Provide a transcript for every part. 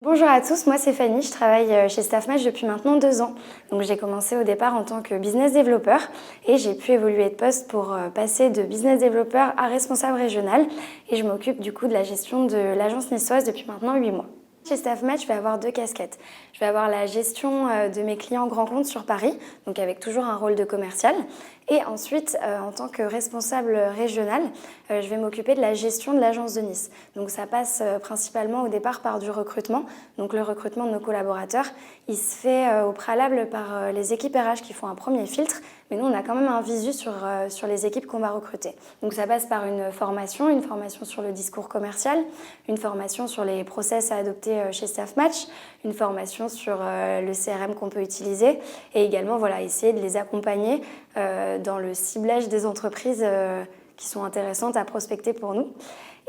Bonjour à tous, moi c'est Fanny, je travaille chez Staffmatch depuis maintenant 2 ans. Donc j'ai commencé au départ en tant que business développeur et j'ai pu évoluer de poste pour passer de business développeur à responsable régional et je m'occupe du coup de la gestion de l'agence niçoise depuis maintenant 8 mois. Chez Staffmatch, je vais avoir 2 casquettes. Je vais avoir la gestion de mes clients grands comptes sur Paris, donc avec toujours un rôle de commercial. Et ensuite, en tant que responsable régional, je vais m'occuper de la gestion de l'agence de Nice. Donc ça passe principalement au départ par du recrutement. Donc le recrutement de nos collaborateurs, il se fait au préalable par les équipes RH qui font un premier filtre. Mais nous, on a quand même un visu sur les équipes qu'on va recruter. Donc ça passe par une formation sur le discours commercial, une formation sur les process à adopter chez Staffmatch, une formation sur le CRM qu'on peut utiliser et également essayer de les accompagner dans le ciblage des entreprises qui sont intéressantes à prospecter pour nous.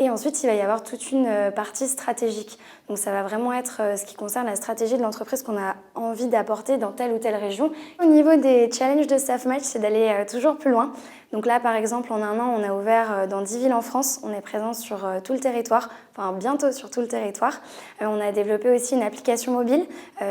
Et ensuite, il va y avoir toute une partie stratégique. Donc ça va vraiment être ce qui concerne la stratégie de l'entreprise qu'on a envie d'apporter dans telle ou telle région. Au niveau des challenges de Staffmatch, c'est d'aller toujours plus loin. Donc là, par exemple, en 1 an, on a ouvert dans 10 villes en France. On est présent sur tout le territoire, enfin bientôt sur tout le territoire. On a développé aussi une application mobile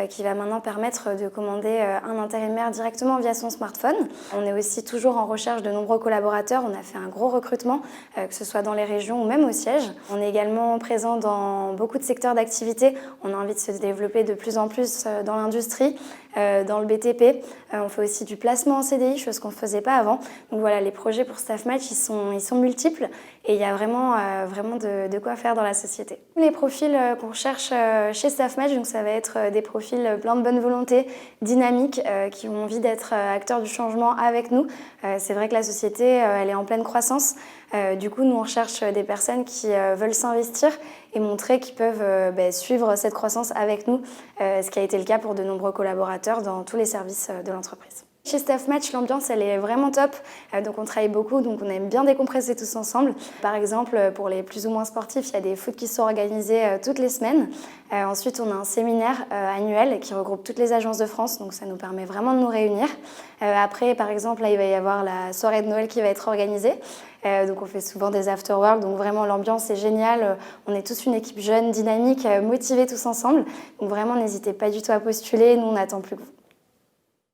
qui va maintenant permettre de commander un intérimaire directement via son smartphone. On est aussi toujours en recherche de nombreux collaborateurs. On a fait un gros recrutement, que ce soit dans les régions ou même au siège. On est également présent dans beaucoup de secteurs d'activité. On a envie de se développer de plus en plus dans l'industrie, dans le BTP. On fait aussi du placement en CDI, chose qu'on ne faisait pas avant. Donc voilà, les projets pour Staffmatch, ils sont multiples et il y a vraiment de quoi faire dans la société. Les profils qu'on cherche chez Staffmatch, donc ça va être des profils pleins de bonne volonté, dynamiques, qui ont envie d'être acteurs du changement avec nous. C'est vrai que la société, elle est en pleine croissance. Du coup, nous, on recherche des personnes qui veulent s'investir et montrer qu'ils peuvent suivre cette croissance avec nous, ce qui a été le cas pour de nombreux collaborateurs dans tous les services de l'entreprise. Chez Staffmatch, l'ambiance elle est vraiment top, donc on travaille beaucoup, donc on aime bien décompresser tous ensemble. Par exemple, pour les plus ou moins sportifs, il y a des foot qui sont organisés toutes les semaines. Ensuite, on a un séminaire annuel qui regroupe toutes les agences de France, donc ça nous permet vraiment de nous réunir. Après, par exemple, là, il va y avoir la soirée de Noël qui va être organisée. Donc on fait souvent des after-work, donc vraiment l'ambiance est géniale. On est tous une équipe jeune, dynamique, motivée tous ensemble. Donc vraiment, n'hésitez pas du tout à postuler, nous on n'attend plus que vous.